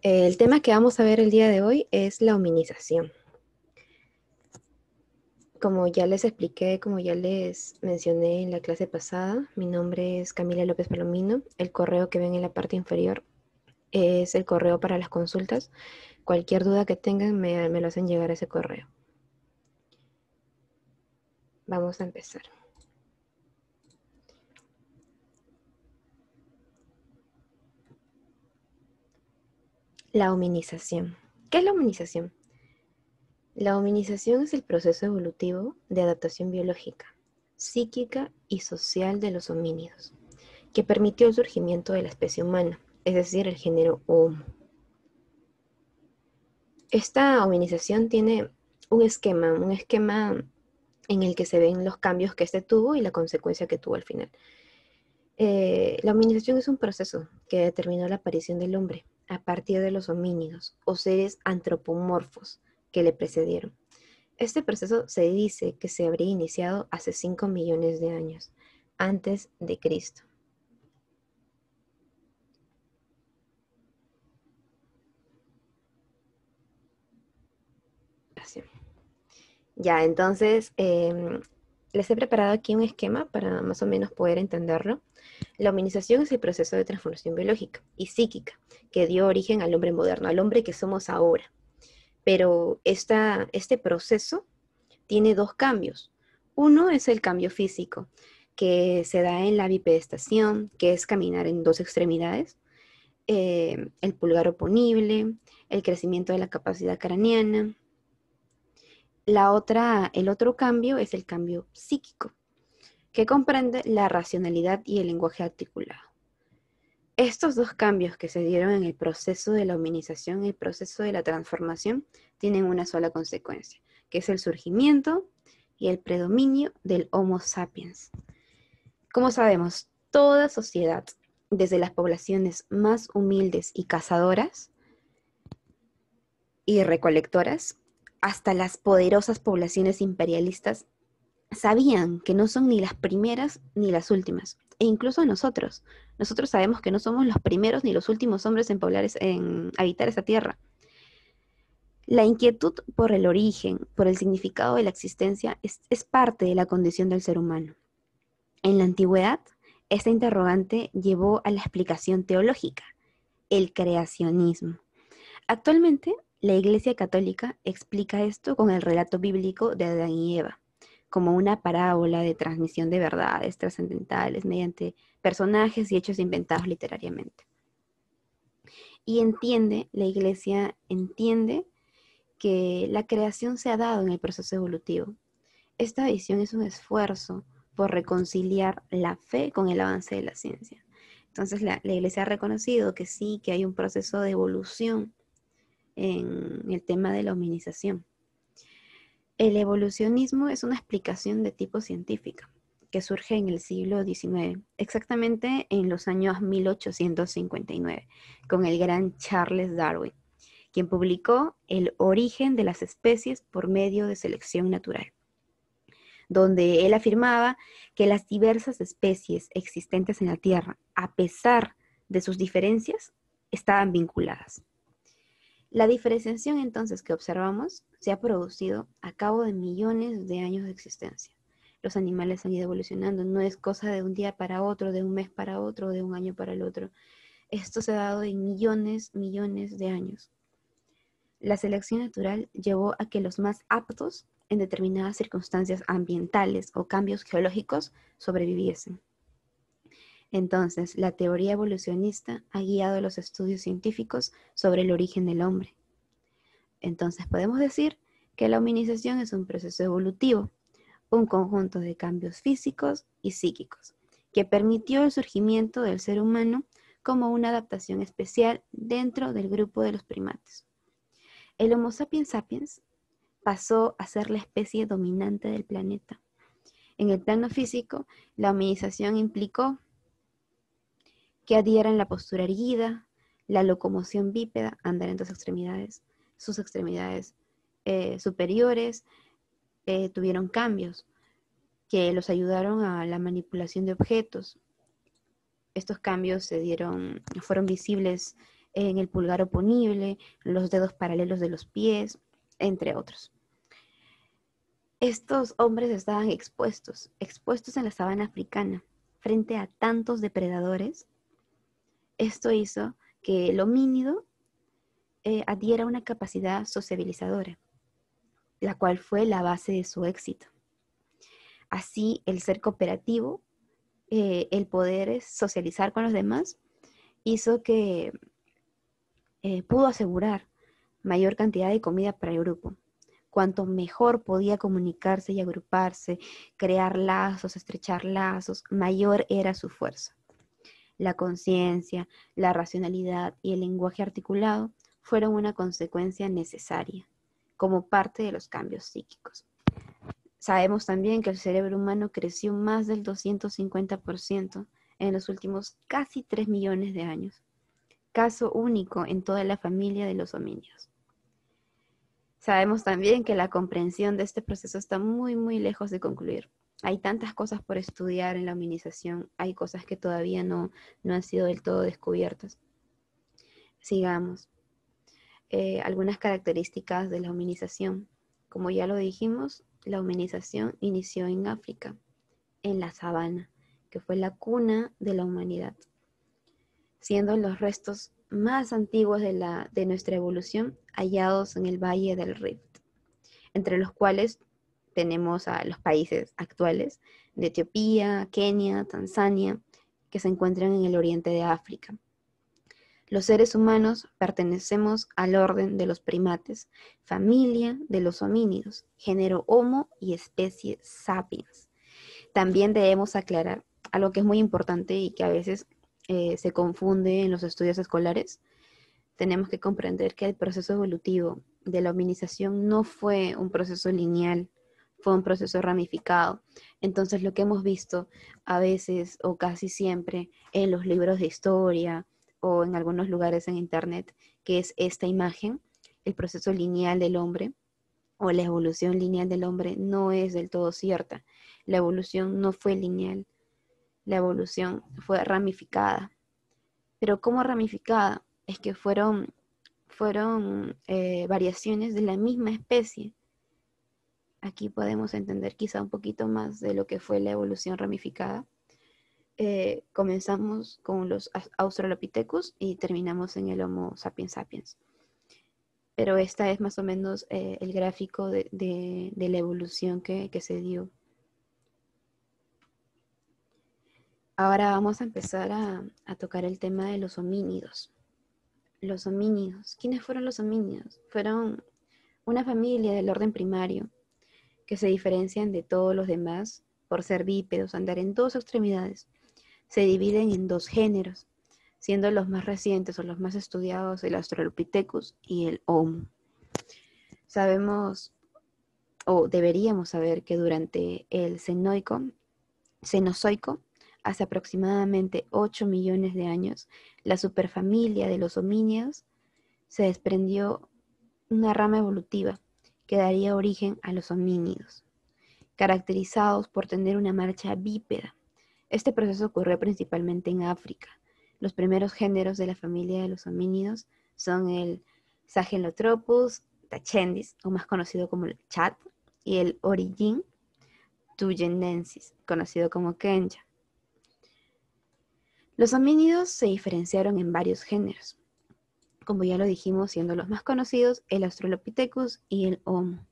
El tema que vamos a ver el día de hoy es la hominización. Como ya les expliqué, como ya les mencioné en la clase pasada, mi nombre es Camila López Palomino. El correo que ven en la parte inferior es el correo para las consultas. Cualquier duda que tengan me lo hacen llegar a ese correo. Vamos a empezar. La hominización. ¿Qué es la hominización? La hominización es el proceso evolutivo de adaptación biológica, psíquica y social de los homínidos, que permitió el surgimiento de la especie humana, es decir, el género Homo. Esta hominización tiene un esquema en el que se ven los cambios que este tuvo y la consecuencia que tuvo al final. La hominización es un proceso que determinó la aparición del hombre a partir de los homínidos o seres antropomorfos que le precedieron. Este proceso se dice que se habría iniciado hace 5 millones de años, antes de Cristo. Así. Ya, entonces les he preparado aquí un esquema para más o menos poder entenderlo. La hominización es el proceso de transformación biológica y psíquica que dio origen al hombre moderno, al hombre que somos ahora. Pero este proceso tiene dos cambios. Uno es el cambio físico, que se da en la bipedestación, que es caminar en dos extremidades, el pulgar oponible, el crecimiento de la capacidad craneana. El otro cambio es el cambio psíquico, que comprende la racionalidad y el lenguaje articulado. Estos dos cambios que se dieron en el proceso de la hominización, el proceso de la transformación, tienen una sola consecuencia, que es el surgimiento y el predominio del Homo sapiens. Como sabemos, toda sociedad, desde las poblaciones más humildes y cazadoras y recolectoras, hasta las poderosas poblaciones imperialistas, sabían que no son ni las primeras ni las últimas. E incluso nosotros sabemos que no somos los primeros ni los últimos hombres en en habitar esa tierra. La inquietud por el origen, por el significado de la existencia, es parte de la condición del ser humano. En la antigüedad, esta interrogante llevó a la explicación teológica, el creacionismo. Actualmente, la Iglesia Católica explica esto con el relato bíblico de Adán y Eva, como una parábola de transmisión de verdades trascendentales mediante personajes y hechos inventados literariamente. Y la Iglesia entiende que la creación se ha dado en el proceso evolutivo. Esta visión es un esfuerzo por reconciliar la fe con el avance de la ciencia. Entonces la Iglesia ha reconocido que sí, que hay un proceso de evolución en el tema de la hominización. El evolucionismo es una explicación de tipo científica que surge en el siglo XIX, exactamente en los años 1859, con el gran Charles Darwin, quien publicó El origen de las especies por medio de selección natural, donde él afirmaba que las diversas especies existentes en la Tierra, a pesar de sus diferencias, estaban vinculadas. La diferenciación entonces que observamos se ha producido a cabo de millones de años de existencia. Los animales han ido evolucionando, no es cosa de un día para otro, de un mes para otro, de un año para el otro. Esto se ha dado en millones de años. La selección natural llevó a que los más aptos en determinadas circunstancias ambientales o cambios geológicos sobreviviesen. Entonces, la teoría evolucionista ha guiado los estudios científicos sobre el origen del hombre. Entonces, podemos decir que la hominización es un proceso evolutivo, un conjunto de cambios físicos y psíquicos, que permitió el surgimiento del ser humano como una adaptación especial dentro del grupo de los primates. El Homo sapiens sapiens pasó a ser la especie dominante del planeta. En el plano físico, la hominización implicó que adhieran la postura erguida, la locomoción bípeda, andar en dos extremidades, sus extremidades superiores tuvieron cambios que los ayudaron a la manipulación de objetos. Estos cambios fueron visibles en el pulgar oponible, los dedos paralelos de los pies, entre otros. Estos hombres estaban expuestos en la sabana africana, frente a tantos depredadores. Esto hizo que el homínido adhiera una capacidad sociabilizadora, la cual fue la base de su éxito. Así, el ser cooperativo, el poder socializar con los demás, hizo que pudo asegurar mayor cantidad de comida para el grupo. Cuanto mejor podía comunicarse y agruparse, crear lazos, estrechar lazos, mayor era su fuerza. La conciencia, la racionalidad y el lenguaje articulado fueron una consecuencia necesaria, como parte de los cambios psíquicos. Sabemos también que el cerebro humano creció más del 250% en los últimos casi 3 millones de años, caso único en toda la familia de los homínidos. Sabemos también que la comprensión de este proceso está muy, muy lejos de concluir. Hay tantas cosas por estudiar en la hominización, hay cosas que todavía no han sido del todo descubiertas. Sigamos. Algunas características de la hominización. Como ya lo dijimos, la hominización inició en África, en la sabana, que fue la cuna de la humanidad, siendo los restos más antiguos de nuestra evolución hallados en el Valle del Rift, entre los cuales tenemos a los países actuales de Etiopía, Kenia, Tanzania, que se encuentran en el oriente de África. Los seres humanos pertenecemos al orden de los primates, familia de los homínidos, género Homo y especie Sapiens. También debemos aclarar algo que es muy importante y que a veces se confunde en los estudios escolares. Tenemos que comprender que el proceso evolutivo de la hominización no fue un proceso lineal, fue un proceso ramificado. Entonces, lo que hemos visto a veces o casi siempre en los libros de historia o en algunos lugares en internet, que es esta imagen, el proceso lineal del hombre o la evolución lineal del hombre, no es del todo cierta. La evolución no fue lineal, la evolución fue ramificada. Pero ¿cómo ramificada? Es que fueron variaciones de la misma especie. Aquí podemos entender quizá un poquito más de lo que fue la evolución ramificada. Comenzamos con los Australopithecus y terminamos en el Homo sapiens sapiens. Pero esta es más o menos el gráfico de la evolución que se dio. Ahora vamos a empezar a tocar el tema de los homínidos. Los homínidos. ¿Quiénes fueron los homínidos? Fueron una familia del orden primario que se diferencian de todos los demás por ser bípedos, andar en dos extremidades. Se dividen en dos géneros, siendo los más recientes o los más estudiados el Australopithecus y el Homo. Sabemos, o deberíamos saber, que durante el Cenozoico, hace aproximadamente 8 millones de años, la superfamilia de los homínidos se desprendió una rama evolutiva que daría origen a los homínidos, caracterizados por tener una marcha bípeda. Este proceso ocurrió principalmente en África. Los primeros géneros de la familia de los homínidos son el Sahelanthropus tachendis, o más conocido como el chat, y el Origin tugenensis, conocido como Kenya. Los homínidos se diferenciaron en varios géneros, como ya lo dijimos, siendo los más conocidos el Australopithecus y el Homo.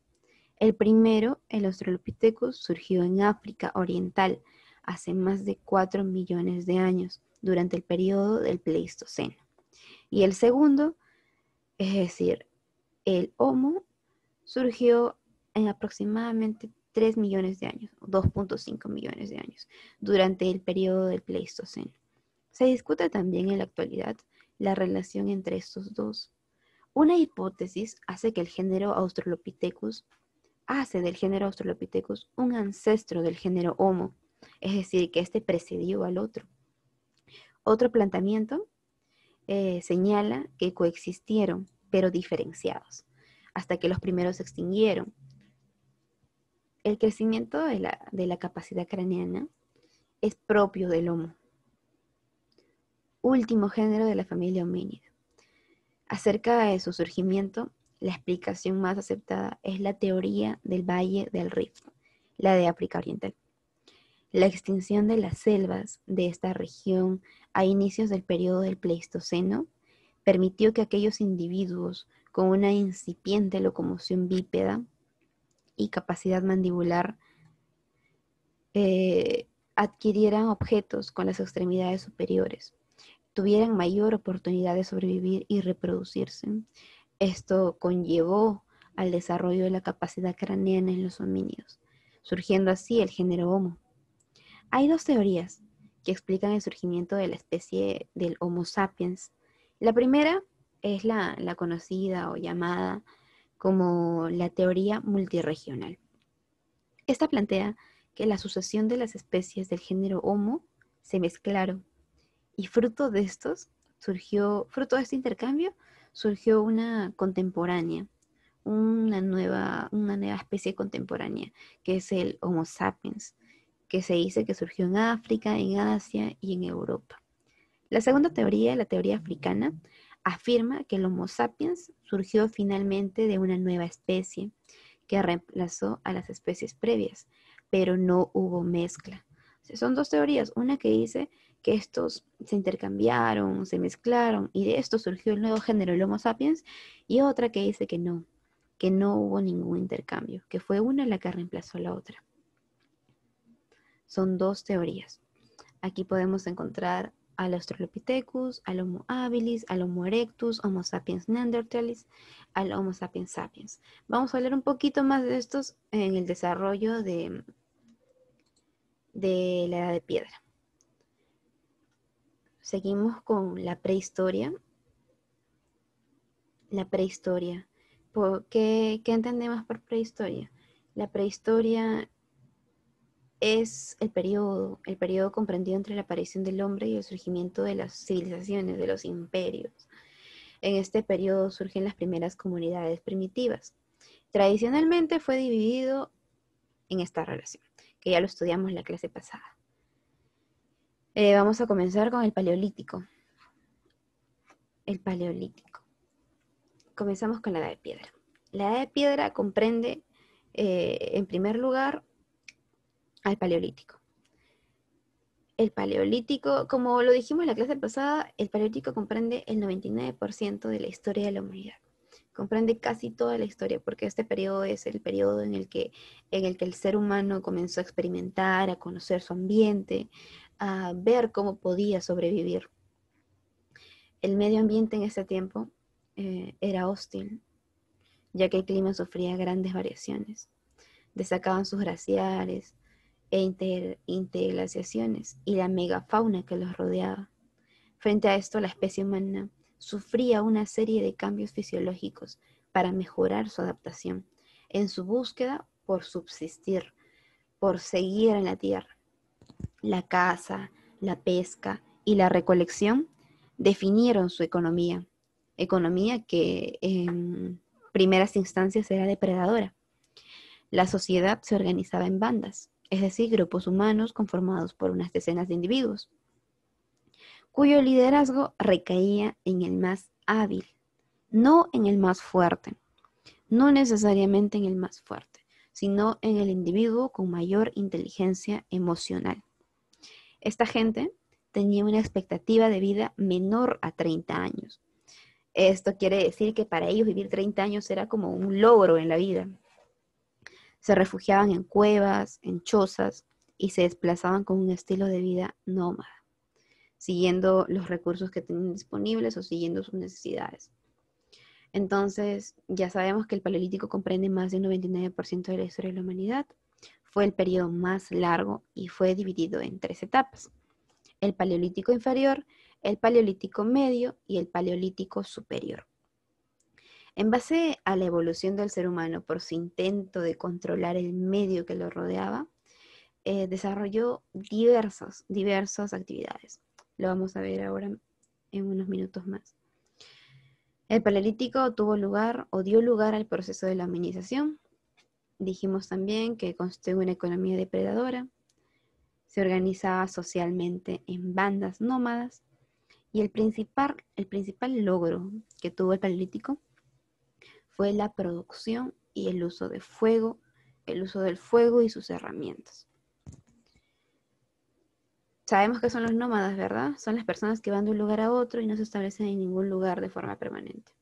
El primero, el Australopithecus, surgió en África Oriental hace más de 4 millones de años, durante el periodo del Pleistoceno. Y el segundo, es decir, el Homo, surgió en aproximadamente 3 millones de años, 2.5 millones de años, durante el periodo del Pleistoceno. Se discute también en la actualidad la relación entre estos dos. Una hipótesis hace del género Australopithecus un ancestro del género Homo, es decir, que este precedió al otro. Otro planteamiento señala que coexistieron, pero diferenciados, hasta que los primeros se extinguieron. El crecimiento de la capacidad craneana es propio del Homo, último género de la familia homínida. Acerca de su surgimiento, la explicación más aceptada es la teoría del Valle del Rift, la de África Oriental. La extinción de las selvas de esta región a inicios del periodo del Pleistoceno permitió que aquellos individuos con una incipiente locomoción bípeda y capacidad mandibular adquirieran objetos con las extremidades superiores, tuvieran mayor oportunidad de sobrevivir y reproducirse. Esto conllevó al desarrollo de la capacidad craneana en los homínidos, surgiendo así el género Homo. Hay dos teorías que explican el surgimiento de la especie del Homo sapiens. La primera es la conocida o llamada como la teoría multirregional. Esta plantea que la sucesión de las especies del género Homo se mezclaron y fruto de este intercambio surgió una contemporánea, una nueva especie contemporánea, que es el Homo sapiens, que se dice que surgió en África, en Asia y en Europa. La segunda teoría, la teoría africana, afirma que el Homo sapiens surgió finalmente de una nueva especie que reemplazó a las especies previas, pero no hubo mezcla. O sea, son dos teorías, una que dice que estos se intercambiaron, se mezclaron y de esto surgió el nuevo género, el Homo sapiens, y otra que dice que no hubo ningún intercambio, que fue una la que reemplazó a la otra. Son dos teorías. Aquí podemos encontrar al Australopithecus, al Homo habilis, al Homo erectus, Homo sapiens neanderthalis, al Homo sapiens sapiens. Vamos a hablar un poquito más de estos en el desarrollo de la Edad de Piedra. Seguimos con la prehistoria. La prehistoria. ¿Qué entendemos por prehistoria? La prehistoria es el periodo comprendido entre la aparición del hombre y el surgimiento de las civilizaciones, de los imperios. En este periodo surgen las primeras comunidades primitivas. Tradicionalmente fue dividido en esta relación, que ya lo estudiamos en la clase pasada. Vamos a comenzar con el Paleolítico. El Paleolítico. Comenzamos con la Edad de Piedra. La Edad de Piedra comprende, en primer lugar, al Paleolítico. El Paleolítico, como lo dijimos en la clase pasada, el Paleolítico comprende el 99% de la historia de la humanidad. Comprende casi toda la historia, porque este periodo es el periodo en el que el ser humano comenzó a experimentar, a conocer su ambiente, a ver cómo podía sobrevivir. El medio ambiente en ese tiempo era hostil, ya que el clima sufría grandes variaciones. Destacaban sus glaciares e interglaciaciones y la megafauna que los rodeaba. Frente a esto, la especie humana sufría una serie de cambios fisiológicos para mejorar su adaptación, en su búsqueda por subsistir, por seguir en la tierra. La caza, la pesca y la recolección definieron su economía que en primeras instancias era depredadora. La sociedad se organizaba en bandas, es decir, grupos humanos conformados por unas decenas de individuos, cuyo liderazgo recaía en el más hábil, no en el más fuerte, no necesariamente en el más fuerte, sino en el individuo con mayor inteligencia emocional. Esta gente tenía una expectativa de vida menor a 30 años. Esto quiere decir que para ellos vivir 30 años era como un logro en la vida. Se refugiaban en cuevas, en chozas y se desplazaban con un estilo de vida nómada, siguiendo los recursos que tenían disponibles o siguiendo sus necesidades. Entonces, ya sabemos que el Paleolítico comprende más del 99% de la historia de la humanidad. Fue el periodo más largo y fue dividido en 3 etapas: el Paleolítico inferior, el Paleolítico medio y el Paleolítico superior. En base a la evolución del ser humano por su intento de controlar el medio que lo rodeaba, desarrolló diversas actividades. Lo vamos a ver ahora en unos minutos más. El Paleolítico dio lugar al proceso de la hominización. Dijimos también que constituye una economía depredadora, se organizaba socialmente en bandas nómadas Y el principal logro que tuvo el Paleolítico fue la producción y el uso del fuego y sus herramientas. Sabemos que son los nómadas, ¿verdad? Son las personas que van de un lugar a otro y no se establecen en ningún lugar de forma permanente.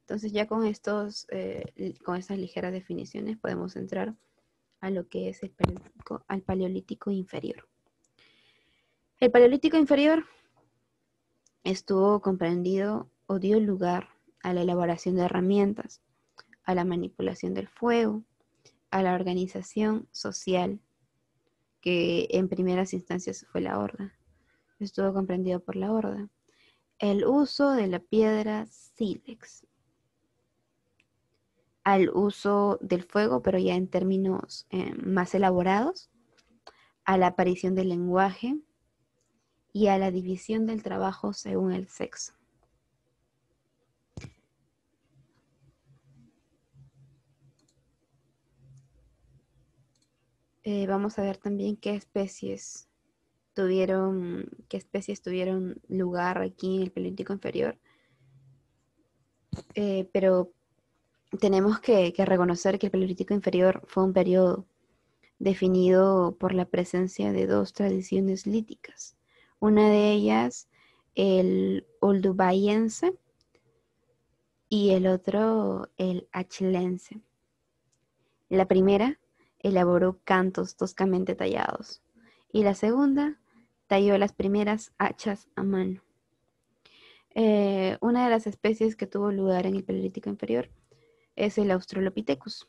Entonces ya con estas ligeras definiciones podemos entrar a lo que es al Paleolítico inferior. El Paleolítico inferior estuvo comprendido o dio lugar a la elaboración de herramientas, a la manipulación del fuego, a la organización social, que en primeras instancias fue la horda. Estuvo comprendido por la horda. El uso de la piedra sílex, al uso del fuego, pero ya en términos más elaborados, a la aparición del lenguaje y a la división del trabajo según el sexo. Vamos a ver también qué especies tuvieron lugar aquí en el Paleolítico inferior. Pero tenemos que reconocer que el Paleolítico inferior fue un periodo definido por la presencia de dos tradiciones líticas. Una de ellas, el oldubayense, y el otro, el achilense. La primera elaboró cantos toscamente tallados y la segunda talló las primeras hachas a mano. Una de las especies que tuvo lugar en el Paleolítico inferior es el Australopithecus.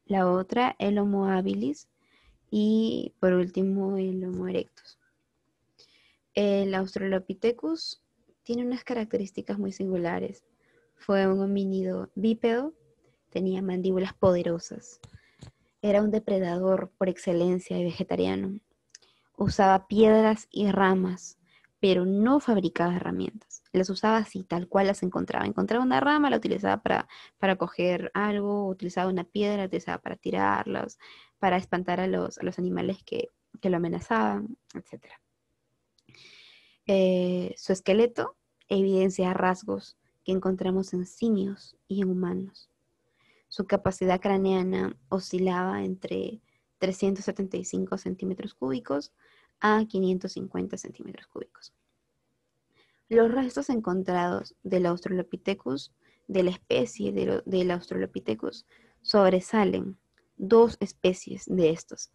La otra, el Homo habilis, y por último el Homo erectus. El Australopithecus tiene unas características muy singulares. Fue un homínido bípedo, tenía mandíbulas poderosas, era un depredador por excelencia y vegetariano. Usaba piedras y ramas, pero no fabricaba herramientas. Las usaba así, tal cual las encontraba. Encontraba una rama, la utilizaba para coger algo, utilizaba una piedra, la utilizaba para tirarlas, para espantar a los animales que lo amenazaban, etc. Su esqueleto evidencia rasgos que encontramos en simios y en humanos. Su capacidad craneana oscilaba entre 375 centímetros cúbicos a 550 centímetros cúbicos. Los restos encontrados del Australopithecus, de la especie del Australopithecus, sobresalen dos especies de estos: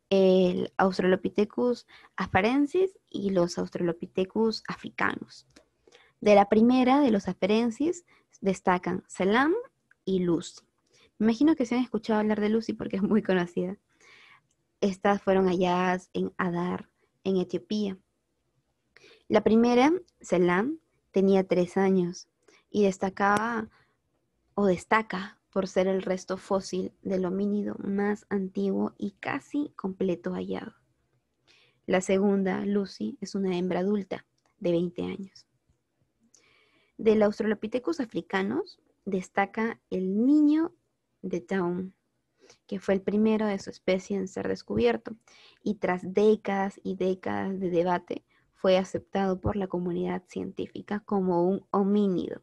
el Australopithecus afarensis y los Australopithecus africanos. De la primera, de los afarensis, destacan Selam y Lucy. Me imagino que se han escuchado hablar de Lucy porque es muy conocida. Estas fueron halladas en Adar, en Etiopía. La primera, Selam, tenía 3 años y destaca por ser el resto fósil del homínido más antiguo y casi completo hallado. La segunda, Lucy, es una hembra adulta de 20 años. Del Australopithecus africanos destaca el niño de Daum, que fue el primero de su especie en ser descubierto y tras décadas y décadas de debate fue aceptado por la comunidad científica como un homínido,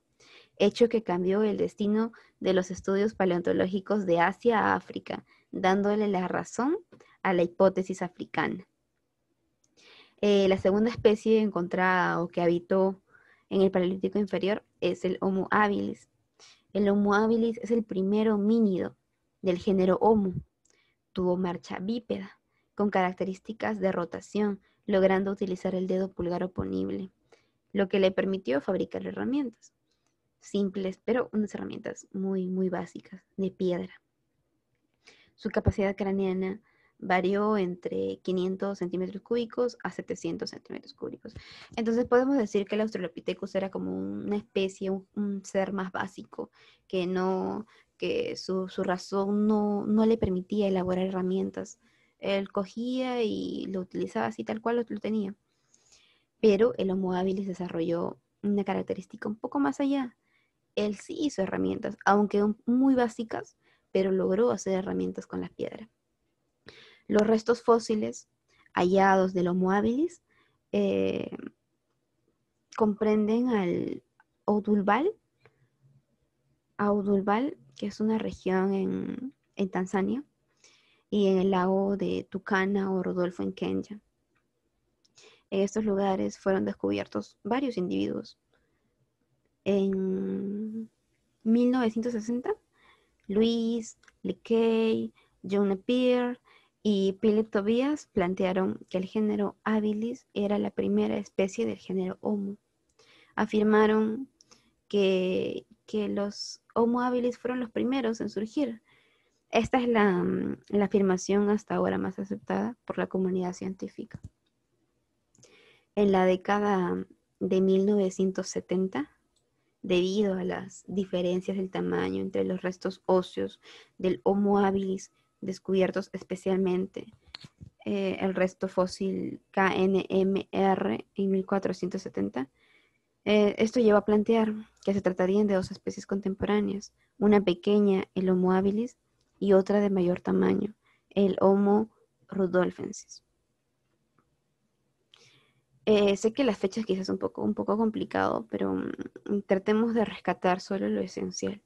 hecho que cambió el destino de los estudios paleontológicos de Asia a África, dándole la razón a la hipótesis africana. La segunda especie encontrada o que habitó en el Paleolítico inferior es el Homo habilis. El Homo habilis es el primer homínido del género Homo. Tuvo marcha bípeda, con características de rotación, logrando utilizar el dedo pulgar oponible, lo que le permitió fabricar herramientas simples, pero unas herramientas muy, muy básicas, de piedra. Su capacidad craneana varió entre 500 centímetros cúbicos a 700 centímetros cúbicos. Entonces podemos decir que el Australopithecus era como una especie, un ser más básico, que su razón no le permitía elaborar herramientas. Él cogía y lo utilizaba así tal cual lo tenía. Pero el Homo habilis desarrolló una característica un poco más allá. Él sí hizo herramientas, aunque muy básicas, pero logró hacer herramientas con la piedra. Los restos fósiles hallados del Homo habilis comprenden al Oudulbal, que es una región en Tanzania, y en el lago de Turkana o Rodolfo en Kenia. En estos lugares fueron descubiertos varios individuos. En 1960, Louis Leakey, John Napier y Philip Tobias plantearon que el género Habilis era la primera especie del género Homo. Afirmaron que los Homo habilis fueron los primeros en surgir. Esta es la afirmación hasta ahora más aceptada por la comunidad científica. En la década de 1970, debido a las diferencias del tamaño entre los restos óseos del Homo habilis descubiertos especialmente el resto fósil KNMR en 1470, esto lleva a plantear que se tratarían de dos especies contemporáneas, una pequeña, el Homo habilis, y otra de mayor tamaño, el Homo rudolfensis. Sé que las fechas quizás es un poco complicado, pero tratemos de rescatar solo lo esencial.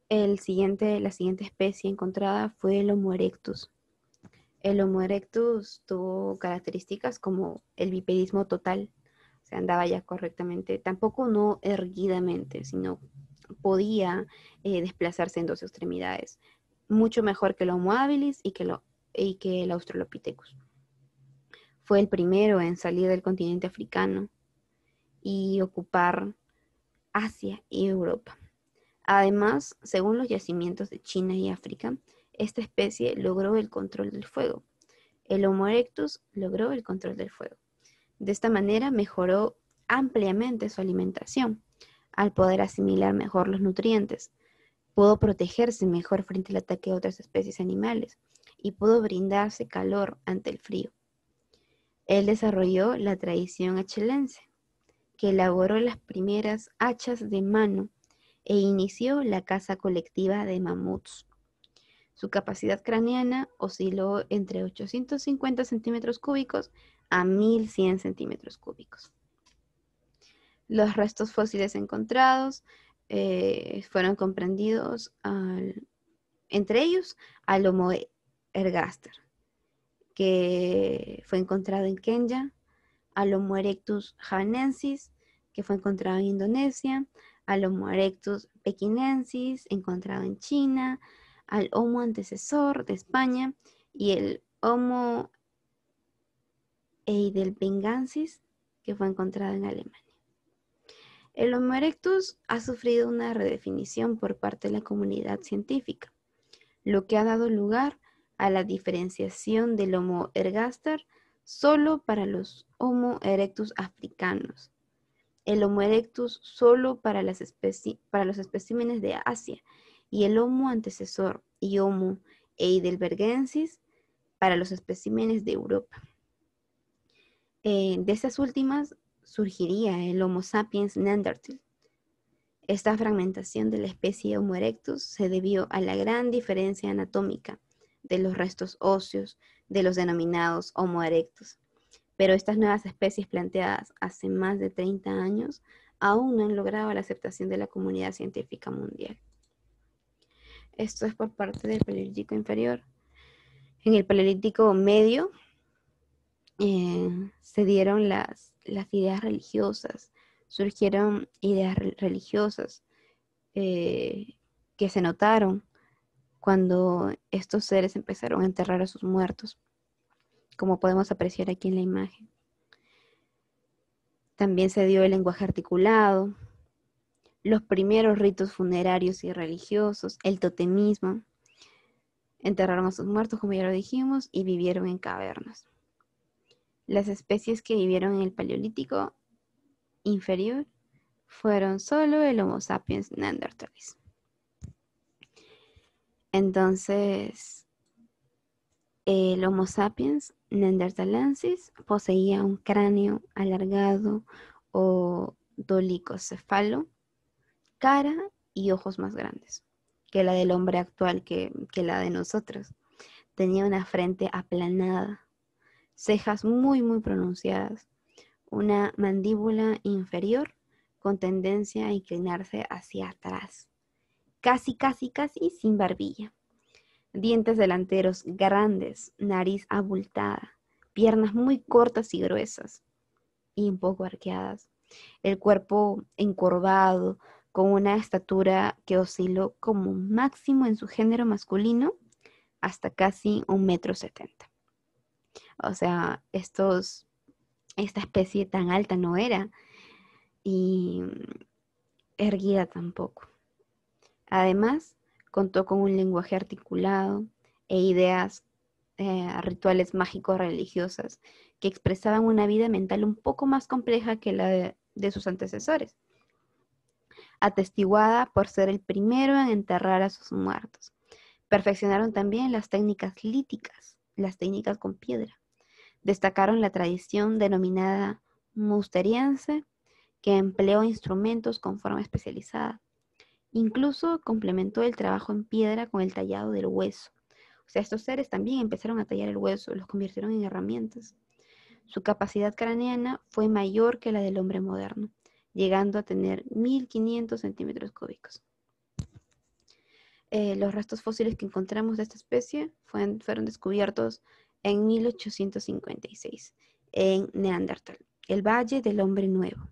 La siguiente especie encontrada fue el Homo erectus. El Homo erectus tuvo características como el bipedismo total, o sea, andaba ya correctamente, tampoco no erguidamente, sino podía desplazarse en dos extremidades, mucho mejor que el Homo habilis y que el Australopithecus. Fue el primero en salir del continente africano y ocupar Asia y Europa. Además, según los yacimientos de China y África, esta especie logró el control del fuego. El Homo erectus logró el control del fuego. De esta manera mejoró ampliamente su alimentación, al poder asimilar mejor los nutrientes. Pudo protegerse mejor frente al ataque de otras especies animales y pudo brindarse calor ante el frío. Él desarrolló la tradición achelense, que elaboró las primeras hachas de mano e inició la caza colectiva de mamuts. Su capacidad craneana osciló entre 850 centímetros cúbicos a 1100 centímetros cúbicos. Los restos fósiles encontrados fueron comprendidos entre ellos al Homo ergaster, que fue encontrado en Kenia, al Homo erectus javanensis, que fue encontrado en Indonesia, al Homo erectus pekinensis, encontrado en China, al Homo antecesor de España y el Homo heidelbergensis, que fue encontrado en Alemania. El Homo erectus ha sufrido una redefinición por parte de la comunidad científica, lo que ha dado lugar a la diferenciación del Homo ergaster solo para los Homo erectus africanos, el Homo erectus solo para los especímenes de Asia y el Homo antecesor y Homo heidelbergensis para los especímenes de Europa. De estas últimas surgiría el Homo sapiens neanderthal. Esta fragmentación de la especie Homo erectus se debió a la gran diferencia anatómica de los restos óseos de los denominados Homo erectus. Pero estas nuevas especies planteadas hace más de 30 años aún no han logrado la aceptación de la comunidad científica mundial. Esto es por parte del Paleolítico inferior. En el Paleolítico medio se dieron las ideas religiosas, surgieron ideas religiosas que se notaron cuando estos seres empezaron a enterrar a sus muertos, como podemos apreciar aquí en la imagen. También se dio el lenguaje articulado, los primeros ritos funerarios y religiosos, el totemismo. Enterraron a sus muertos, como ya lo dijimos, y vivieron en cavernas. Las especies que vivieron en el Paleolítico inferior fueron solo el Homo sapiens neanderthalis. Entonces, el Homo sapiens neanderthalensis poseía un cráneo alargado o dolicocefalo, cara y ojos más grandes que la del hombre actual, que la de nosotros. Tenía una frente aplanada, cejas muy pronunciadas, una mandíbula inferior con tendencia a inclinarse hacia atrás, casi sin barbilla. Dientes delanteros grandes, nariz abultada, piernas muy cortas y gruesas y un poco arqueadas. El cuerpo encorvado, con una estatura que osciló como máximo en su género masculino hasta casi 1,70 m. O sea, esta especie tan alta no era y erguida tampoco. Además, contó con un lenguaje articulado e ideas rituales mágicos religiosas que expresaban una vida mental un poco más compleja que la de sus antecesores, atestiguada por ser el primero en enterrar a sus muertos. Perfeccionaron también las técnicas líticas, las técnicas con piedra. Destacaron la tradición denominada musteriense, que empleó instrumentos con forma especializada. Incluso complementó el trabajo en piedra con el tallado del hueso. O sea, estos seres también empezaron a tallar el hueso, los convirtieron en herramientas. Su capacidad craneana fue mayor que la del hombre moderno, llegando a tener 1,500 centímetros cúbicos. Los restos fósiles que encontramos de esta especie fueron descubiertos en 1856 en Neandertal, el Valle del Hombre Nuevo,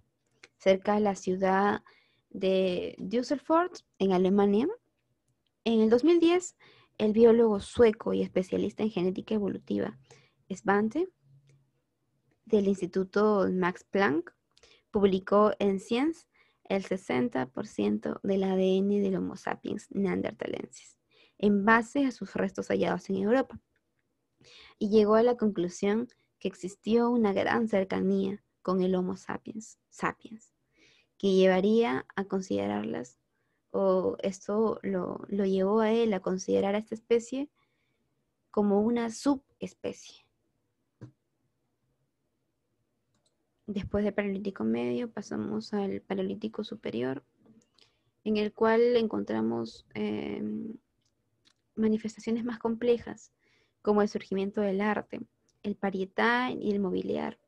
cerca de la ciudad de Düsseldorf, en Alemania. En el 2010, el biólogo sueco y especialista en genética evolutiva, Svante, del Instituto Max Planck, publicó en Science el 60% del ADN del Homo sapiens neanderthalensis, en base a sus restos hallados en Europa, y llegó a la conclusión que existió una gran cercanía con el Homo sapiens sapiens, que llevaría a considerarlas, o esto lo llevó a él a considerar a esta especie como una subespecie. Después del Paleolítico Medio pasamos al Paleolítico Superior, en el cual encontramos manifestaciones más complejas, como el surgimiento del arte, el parietal y el mobiliar.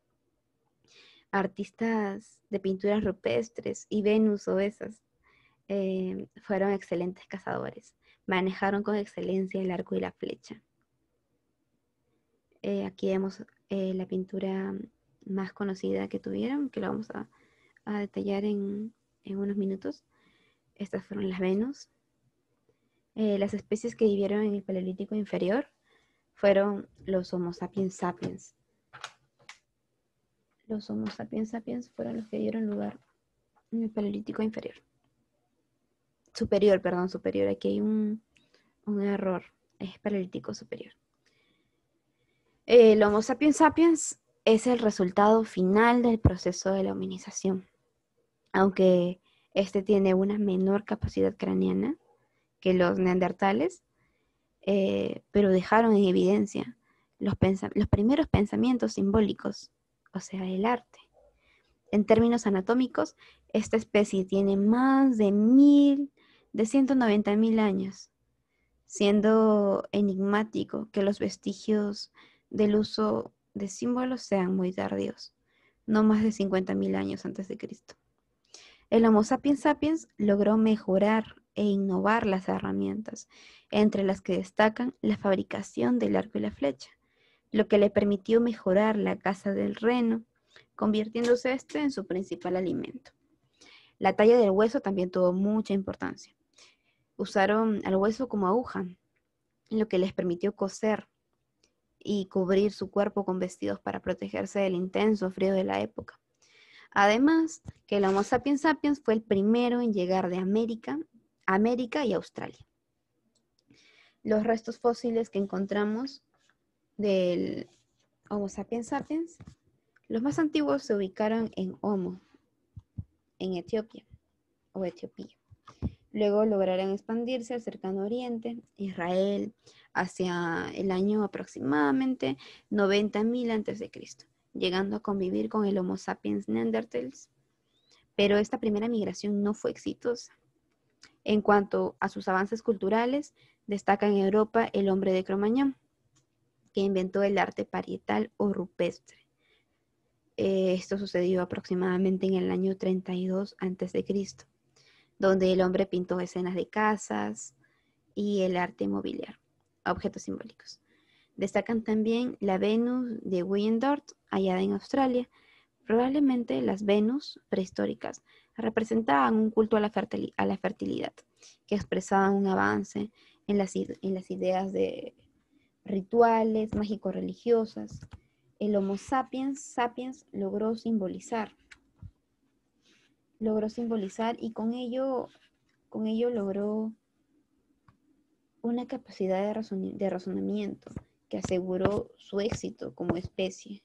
Artistas de pinturas rupestres y Venus obesas fueron excelentes cazadores. Manejaron con excelencia el arco y la flecha. Aquí vemos la pintura más conocida que tuvieron, que lo vamos a detallar en unos minutos. Estas fueron las Venus. Las especies que vivieron en el Paleolítico inferior fueron los Homo sapiens sapiens. Los Homo sapiens sapiens fueron los que dieron lugar en el Paleolítico inferior. Superior. Aquí hay un error. Es Paleolítico superior. El Homo sapiens sapiens es el resultado final del proceso de la hominización. Aunque este tiene una menor capacidad craneana que los neandertales, pero dejaron en evidencia los primeros pensamientos simbólicos, o sea, el arte. En términos anatómicos, esta especie tiene más de 190.000 años, siendo enigmático que los vestigios del uso de símbolos sean muy tardíos, no más de 50.000 años antes de Cristo. El Homo sapiens sapiens logró mejorar e innovar las herramientas, entre las que destacan la fabricación del arco y la flecha, lo que le permitió mejorar la caza del reno, convirtiéndose este en su principal alimento. La talla del hueso también tuvo mucha importancia. Usaron al hueso como aguja, lo que les permitió coser y cubrir su cuerpo con vestidos para protegerse del intenso frío de la época. Además, que el Homo sapiens sapiens fue el primero en llegar de América y Australia. Los restos fósiles que encontramos del Homo sapiens sapiens, los más antiguos se ubicaron en Homo, en Etiopía o Etiopía. Luego lograron expandirse al cercano oriente, Israel, hacia el año aproximadamente 90.000 a.C., llegando a convivir con el Homo sapiens neanderthals. Pero esta primera migración no fue exitosa. En cuanto a sus avances culturales, destaca en Europa el hombre de Cro-Magnon, que inventó el arte parietal o rupestre. Esto sucedió aproximadamente en el año 32 a.C., donde el hombre pintó escenas de casas y el arte mobiliario, objetos simbólicos. Destacan también la Venus de Wyandotte, hallada en Australia. Probablemente las Venus prehistóricas representaban un culto a la fertilidad, que expresaban un avance en las ideas de rituales mágico-religiosas. El Homo sapiens logró simbolizar y con ello logró una capacidad de razonamiento que aseguró su éxito como especie.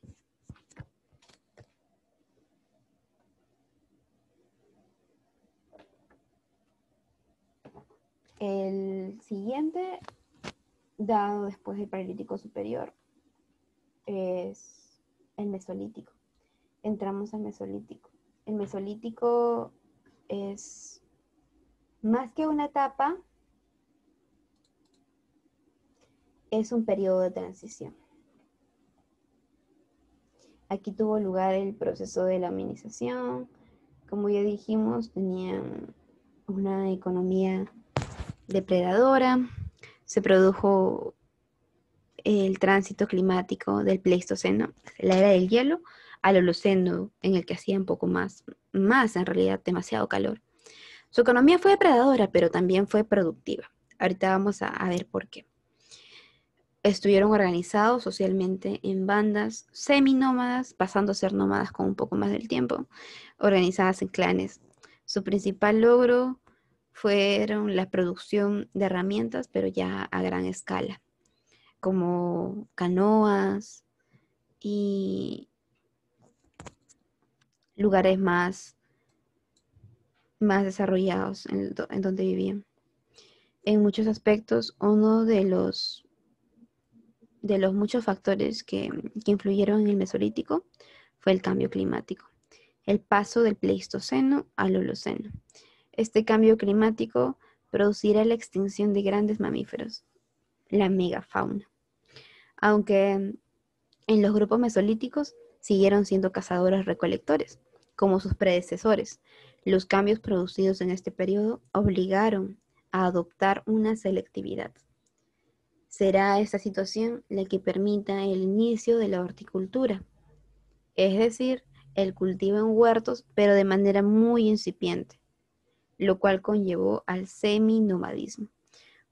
El siguiente, dado después del Paleolítico Superior, es el Mesolítico. Entramos al Mesolítico. El Mesolítico es más que una etapa, es un periodo de transición. Aquí tuvo lugar el proceso de la hominización. Como ya dijimos, tenían una economía depredadora. Se produjo el tránsito climático del Pleistoceno, la era del hielo, al Holoceno, en el que hacía un poco más en realidad demasiado calor. Su economía fue depredadora, pero también fue productiva. Ahorita vamos a ver por qué. Estuvieron organizados socialmente en bandas seminómadas, pasando a ser nómadas con un poco más del tiempo, organizadas en clanes. Su principal logro fueron la producción de herramientas, pero ya a gran escala, como canoas y lugares más desarrollados en donde vivían. En muchos aspectos, uno de los muchos factores que influyeron en el Mesolítico fue el cambio climático, el paso del Pleistoceno al Holoceno. Este cambio climático producirá la extinción de grandes mamíferos, la megafauna. Aunque en los grupos mesolíticos siguieron siendo cazadores-recolectores, como sus predecesores. Los cambios producidos en este periodo obligaron a adoptar una selectividad. Será esta situación la que permita el inicio de la horticultura, es decir, el cultivo en huertos, pero de manera muy incipiente, lo cual conllevó al seminomadismo,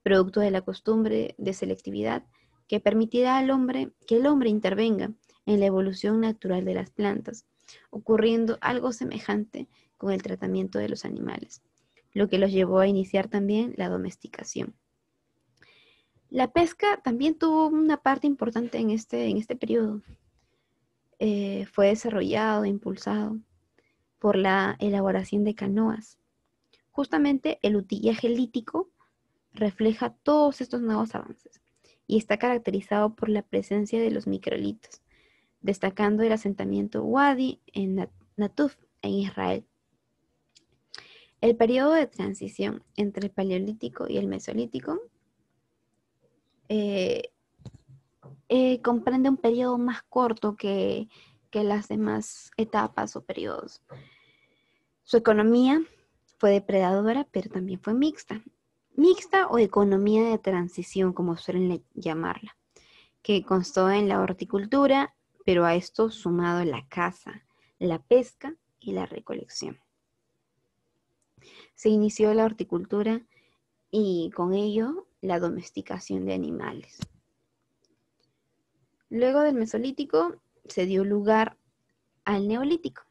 producto de la costumbre de selectividad que permitirá que el hombre intervenga en la evolución natural de las plantas, ocurriendo algo semejante con el tratamiento de los animales, lo que los llevó a iniciar también la domesticación. La pesca también tuvo una parte importante en este periodo. Fue desarrollado e impulsado por la elaboración de canoas. Justamente el utillaje lítico refleja todos estos nuevos avances y está caracterizado por la presencia de los microlitos, destacando el asentamiento Wadi en Natuf, en Israel. El periodo de transición entre el Paleolítico y el Mesolítico comprende un periodo más corto que las demás etapas o periodos. Su economía fue depredadora, pero también fue mixta. Mixta o economía de transición, como suelen llamarla, que constó en la horticultura, pero a esto sumado la caza, la pesca y la recolección. Se inició la horticultura y con ello la domesticación de animales. Luego del Mesolítico se dio lugar al Neolítico.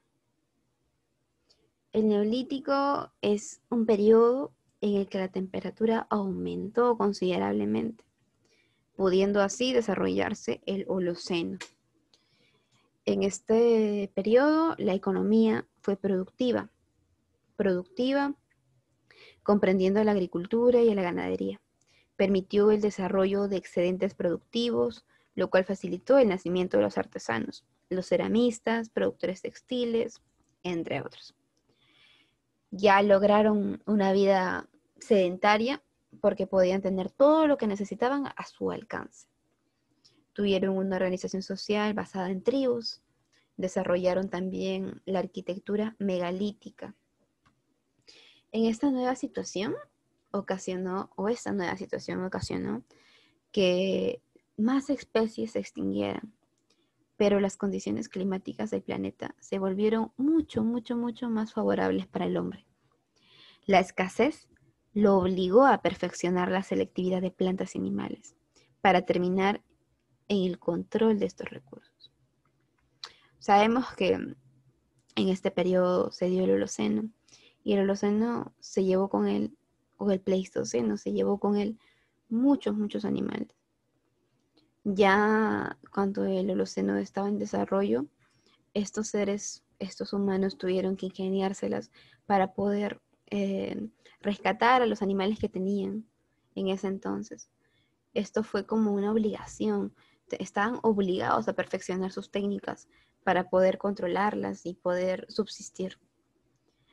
El Neolítico es un periodo en el que la temperatura aumentó considerablemente, pudiendo así desarrollarse el Holoceno. En este periodo la economía fue productiva, comprendiendo la agricultura y la ganadería. Permitió el desarrollo de excedentes productivos, lo cual facilitó el nacimiento de los artesanos, los ceramistas, productores textiles, entre otros. Ya lograron una vida sedentaria porque podían tener todo lo que necesitaban a su alcance. Tuvieron una organización social basada en tribus, Desarrollaron también la arquitectura megalítica. En esta nueva situación esta nueva situación ocasionó que más especies se extinguieran, pero las condiciones climáticas del planeta se volvieron mucho, mucho, mucho más favorables para el hombre. La escasez lo obligó a perfeccionar la selectividad de plantas y animales para terminar en el control de estos recursos. Sabemos que en este periodo se dio el Holoceno, y el Holoceno se llevó con él, o el Pleistoceno se llevó con él muchos, muchos animales. Ya cuando el Holoceno estaba en desarrollo, estos humanos tuvieron que ingeniárselas para poder rescatar a los animales que tenían en ese entonces. Esto fue como una obligación. Estaban obligados a perfeccionar sus técnicas para poder controlarlas y poder subsistir.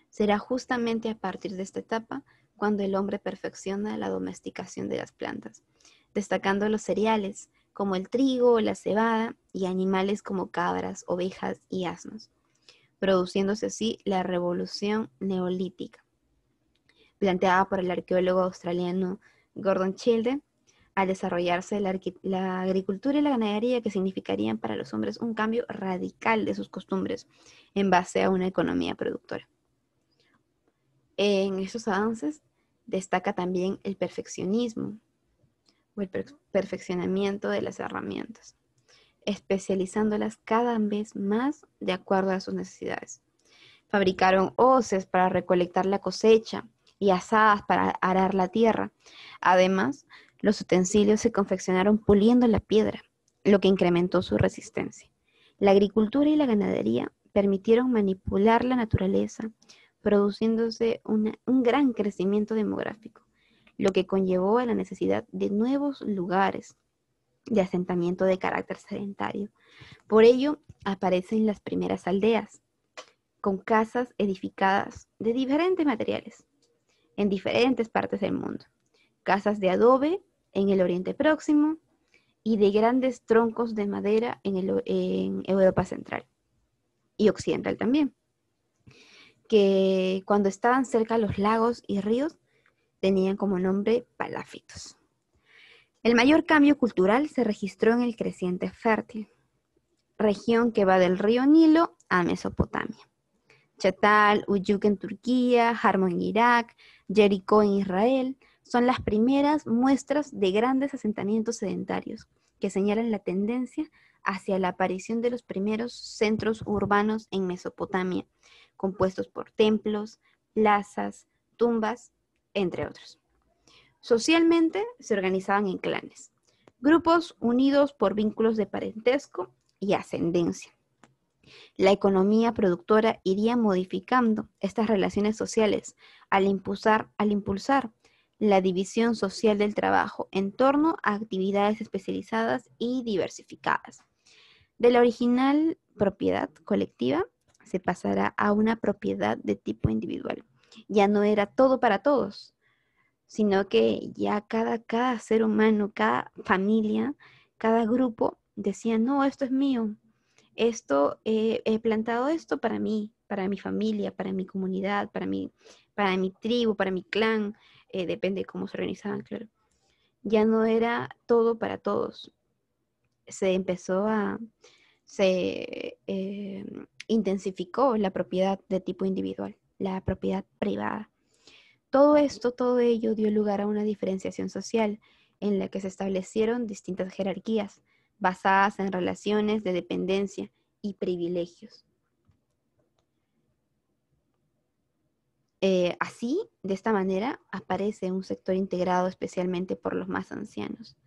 Será justamente a partir de esta etapa cuando el hombre perfecciona la domesticación de las plantas, destacando los cereales como el trigo, la cebada y animales como cabras, ovejas y asnos, produciéndose así la revolución neolítica, planteada por el arqueólogo australiano Gordon Childe, al desarrollarse la agricultura y la ganadería, que significarían para los hombres un cambio radical de sus costumbres en base a una economía productora. En estos avances destaca también el perfeccionismo o el perfeccionamiento de las herramientas, especializándolas cada vez más de acuerdo a sus necesidades. Fabricaron hoces para recolectar la cosecha y azadas para arar la tierra. Además, los utensilios se confeccionaron puliendo la piedra, lo que incrementó su resistencia. La agricultura y la ganadería permitieron manipular la naturaleza, produciéndose un gran crecimiento demográfico, lo que conllevó a la necesidad de nuevos lugares de asentamiento de carácter sedentario. Por ello, aparecen las primeras aldeas, con casas edificadas de diferentes materiales en diferentes partes del mundo. Casas de adobe en el Oriente Próximo y de grandes troncos de madera en Europa Central y Occidental también, que cuando estaban cerca los lagos y ríos tenían como nombre palafitos. El mayor cambio cultural se registró en el creciente fértil, región que va del río Nilo a Mesopotamia. Chatal, Uyuk en Turquía, Jarmo en Irak, Jericó en Israel, son las primeras muestras de grandes asentamientos sedentarios que señalan la tendencia hacia la aparición de los primeros centros urbanos en Mesopotamia, compuestos por templos, plazas, tumbas, entre otros. Socialmente se organizaban en clanes, grupos unidos por vínculos de parentesco y ascendencia. La economía productora iría modificando estas relaciones sociales al impulsar la división social del trabajo en torno a actividades especializadas y diversificadas. De la original propiedad colectiva se pasará a una propiedad de tipo individual. Ya no era todo para todos, sino que ya cada ser humano, cada familia, cada grupo decía, no, esto es mío, he plantado esto para mí, para mi familia, para mi comunidad, para mi tribu, para mi clan, depende de cómo se organizaban, claro. Ya no era todo para todos. Se intensificó la propiedad de tipo individual, la propiedad privada. Todo ello dio lugar a una diferenciación social en la que se establecieron distintas jerarquías basadas en relaciones de dependencia y privilegios. Así, de esta manera, aparece un sector integrado especialmente por los más ancianos,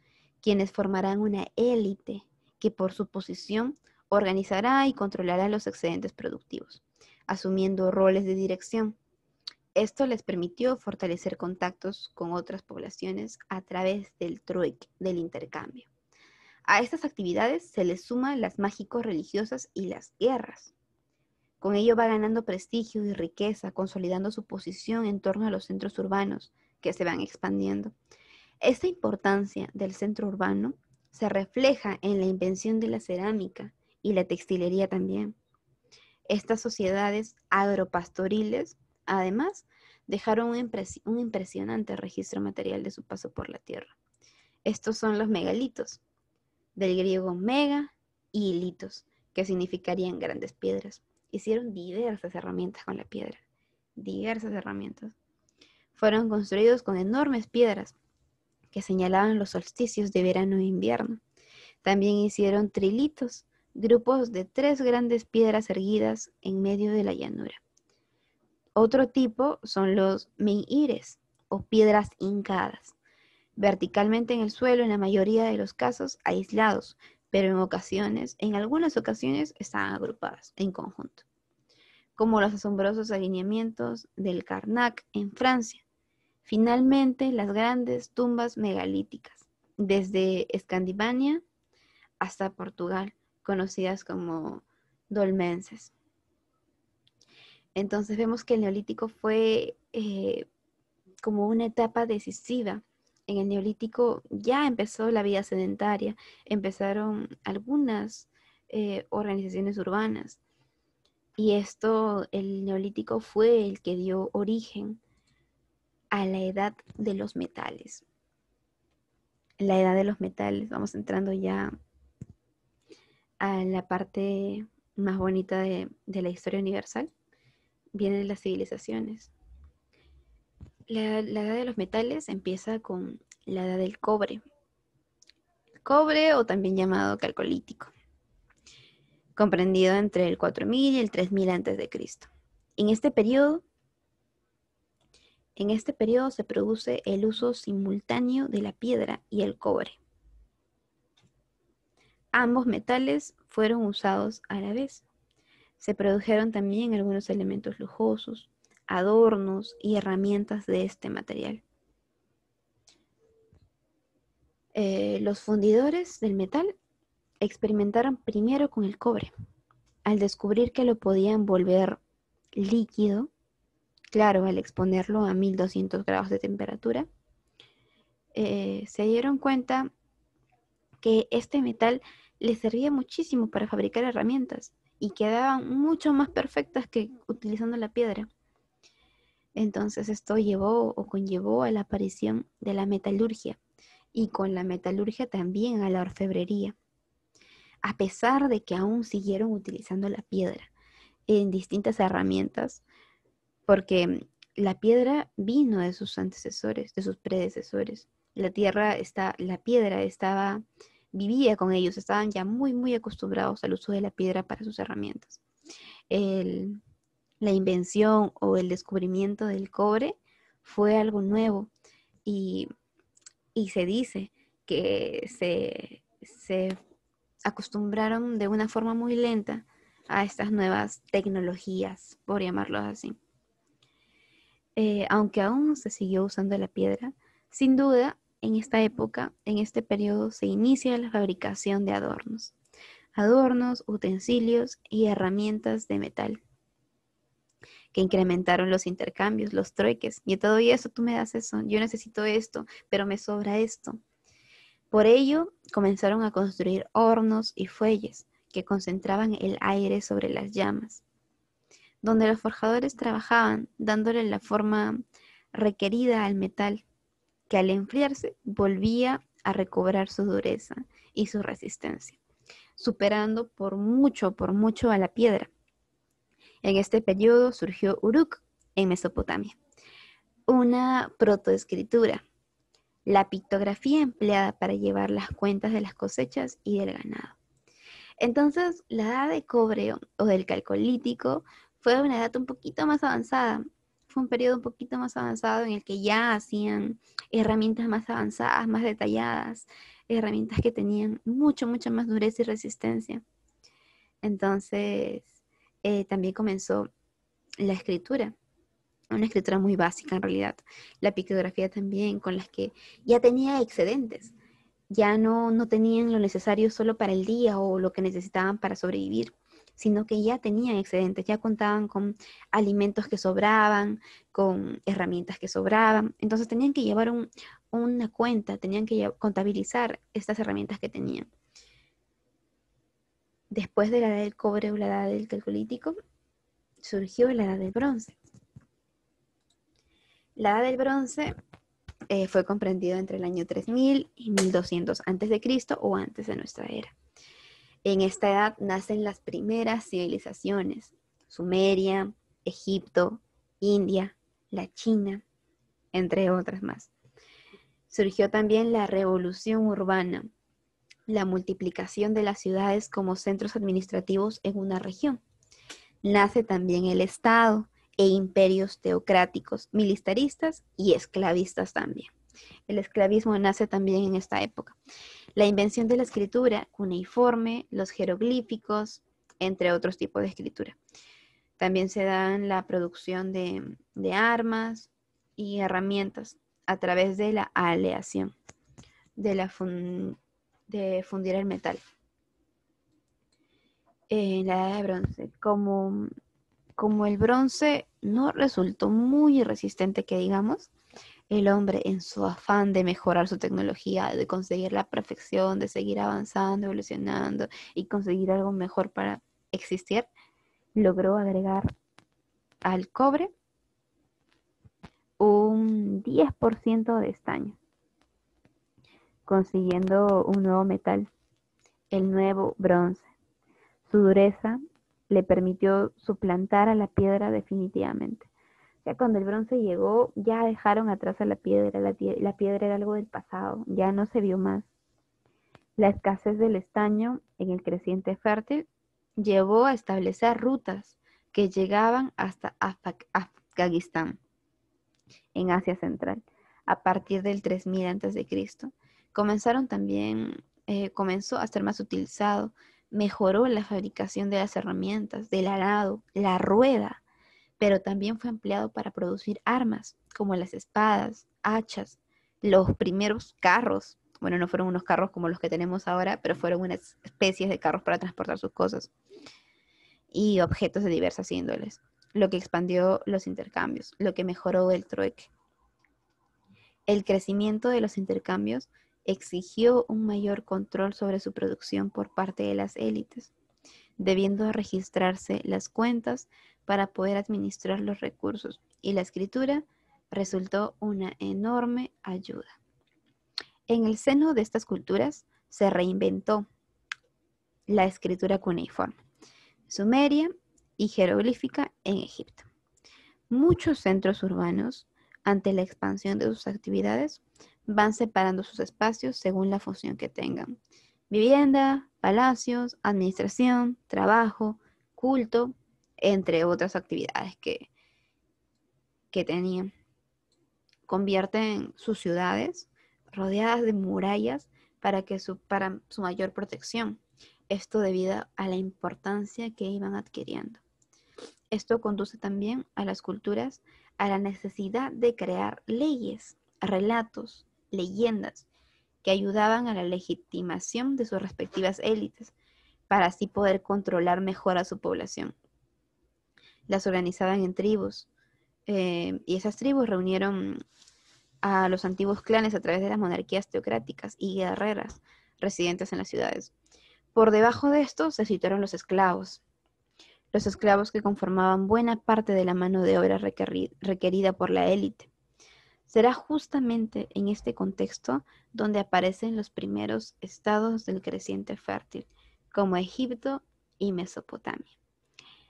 quienes formarán una élite que por su posición organizará y controlará los excedentes productivos, asumiendo roles de dirección. Esto les permitió fortalecer contactos con otras poblaciones a través del trueque, del intercambio. A estas actividades se les suman las mágico-religiosas y las guerras. Con ello va ganando prestigio y riqueza, consolidando su posición en torno a los centros urbanos que se van expandiendo. Esta importancia del centro urbano se refleja en la invención de la cerámica y la textilería también. Estas sociedades agropastoriles, además, dejaron un impresionante registro material de su paso por la tierra. Estos son los megalitos, del griego mega y litos, que significarían grandes piedras. Hicieron diversas herramientas con la piedra, diversas herramientas. Fueron construidos con enormes piedras que señalaban los solsticios de verano e invierno. También hicieron trilitos, grupos de 3 grandes piedras erguidas en medio de la llanura. Otro tipo son los menhires o piedras hincadas, verticalmente en el suelo en la mayoría de los casos aislados, pero en algunas ocasiones están agrupadas en conjunto, como los asombrosos alineamientos del Karnak en Francia. Finalmente, las grandes tumbas megalíticas, desde Escandinavia hasta Portugal, conocidas como dolmenses. Entonces vemos que el Neolítico fue como una etapa decisiva. En el Neolítico ya empezó la vida sedentaria, empezaron algunas organizaciones urbanas, y el Neolítico fue el que dio origen a la edad de los metales. La edad de los metales, vamos entrando ya a la parte más bonita de la historia universal. Vienen las civilizaciones. La edad de los metales empieza con la edad del cobre. Cobre, o también llamado calcolítico, comprendido entre el 4000 y el 3000 a.C. En este periodo se produce el uso simultáneo de la piedra y el cobre. Ambos metales fueron usados a la vez. Se produjeron también algunos elementos lujosos, adornos y herramientas de este material. Los fundidores del metal experimentaron primero con el cobre. Al descubrir que lo podían volver líquido, claro, al exponerlo a 1200 grados de temperatura, se dieron cuenta que este metal les servía muchísimo para fabricar herramientas y quedaban mucho más perfectas que utilizando la piedra. Entonces esto conllevó a la aparición de la metalurgia, y con la metalurgia también a la orfebrería, a pesar de que aún siguieron utilizando la piedra en distintas herramientas, porque la piedra vino de sus antecesores, de sus predecesores. Vivía con ellos, estaban ya muy, muy acostumbrados al uso de la piedra para sus herramientas. La invención o el descubrimiento del cobre fue algo nuevo, y se dice que se acostumbraron de una forma muy lenta a estas nuevas tecnologías, por llamarlo así. Aunque aún se siguió usando la piedra, sin duda, en esta época, en este periodo, se inicia la fabricación de adornos, utensilios y herramientas de metal, que incrementaron los intercambios, los trueques. Yo te doy eso, tú me das eso, yo necesito esto, pero me sobra esto. Por ello, comenzaron a construir hornos y fuelles que concentraban el aire sobre las llamas, donde los forjadores trabajaban dándole la forma requerida al metal, que al enfriarse volvía a recobrar su dureza y su resistencia, superando por mucho a la piedra. En este periodo surgió Uruk en Mesopotamia, una protoescritura, la pictografía empleada para llevar las cuentas de las cosechas y del ganado. Entonces, la edad de cobre o del calcolítico fue una edad un poquito más avanzada. Fue un periodo un poquito más avanzado en el que ya hacían herramientas más avanzadas, más detalladas, herramientas que tenían mucha más dureza y resistencia. Entonces, también comenzó la escritura, una escritura muy básica en realidad. La pictografía también, con las que ya tenía excedentes. Ya no tenían lo necesario solo para el día o lo que necesitaban para sobrevivir, sino que ya tenían excedentes, ya contaban con alimentos que sobraban, con herramientas que sobraban. Entonces tenían que llevar una cuenta, tenían que contabilizar estas herramientas que tenían. Después de la edad del cobre o la edad del calcolítico, surgió la Edad del Bronce. La Edad del Bronce fue comprendida entre el año 3000 y 1200 antes de Cristo o antes de nuestra era. En esta edad nacen las primeras civilizaciones: Sumeria, Egipto, India, la China, entre otras más. Surgió también la revolución urbana, la multiplicación de las ciudades como centros administrativos en una región. Nace también el Estado e imperios teocráticos, militaristas y esclavistas también. El esclavismo nace también en esta época. La invención de la escritura cuneiforme, los jeroglíficos, entre otros tipos de escritura. También se dan la producción de armas y herramientas a través de la aleación, de fundir el metal. En la edad de bronce, como el bronce no resultó muy resistente, que digamos, el hombre, en su afán de mejorar su tecnología, de conseguir la perfección, de seguir avanzando, evolucionando y conseguir algo mejor para existir, logró agregar al cobre un 10% de estaño, consiguiendo un nuevo metal, el nuevo bronce. Su dureza le permitió suplantar a la piedra definitivamente. O sea, cuando el bronce llegó, ya dejaron atrás a la piedra. La piedra era algo del pasado, ya no se vio más. La escasez del estaño en el creciente fértil llevó a establecer rutas que llegaban hasta Afganistán, en Asia Central, a partir del 3000 a.C. Comenzó a ser más utilizado, mejoró la fabricación de las herramientas, del arado, la rueda, pero también fue empleado para producir armas, como las espadas, hachas, los primeros carros. Bueno, no fueron unos carros como los que tenemos ahora, pero fueron unas especies de carros para transportar sus cosas y objetos de diversas índoles, lo que expandió los intercambios, lo que mejoró el trueque. El crecimiento de los intercambios exigió un mayor control sobre su producción por parte de las élites, debiendo registrarse las cuentas para poder administrar los recursos, y la escritura resultó una enorme ayuda. En el seno de estas culturas se reinventó la escritura cuneiforme, sumeria y jeroglífica en Egipto. Muchos centros urbanos, ante la expansión de sus actividades, van separando sus espacios según la función que tengan: vivienda, palacios, administración, trabajo, culto, entre otras actividades que tenían. Convierten sus ciudades rodeadas de murallas para su mayor protección. Esto debido a la importancia que iban adquiriendo. Esto conduce también a las culturas a la necesidad de crear leyes, relatos, leyendas que ayudaban a la legitimación de sus respectivas élites para así poder controlar mejor a su población. Las organizaban en tribus y esas tribus reunieron a los antiguos clanes a través de las monarquías teocráticas y guerreras residentes en las ciudades. Por debajo de esto se situaron los esclavos que conformaban buena parte de la mano de obra requerida por la élite. Será justamente en este contexto donde aparecen los primeros estados del creciente fértil, como Egipto y Mesopotamia.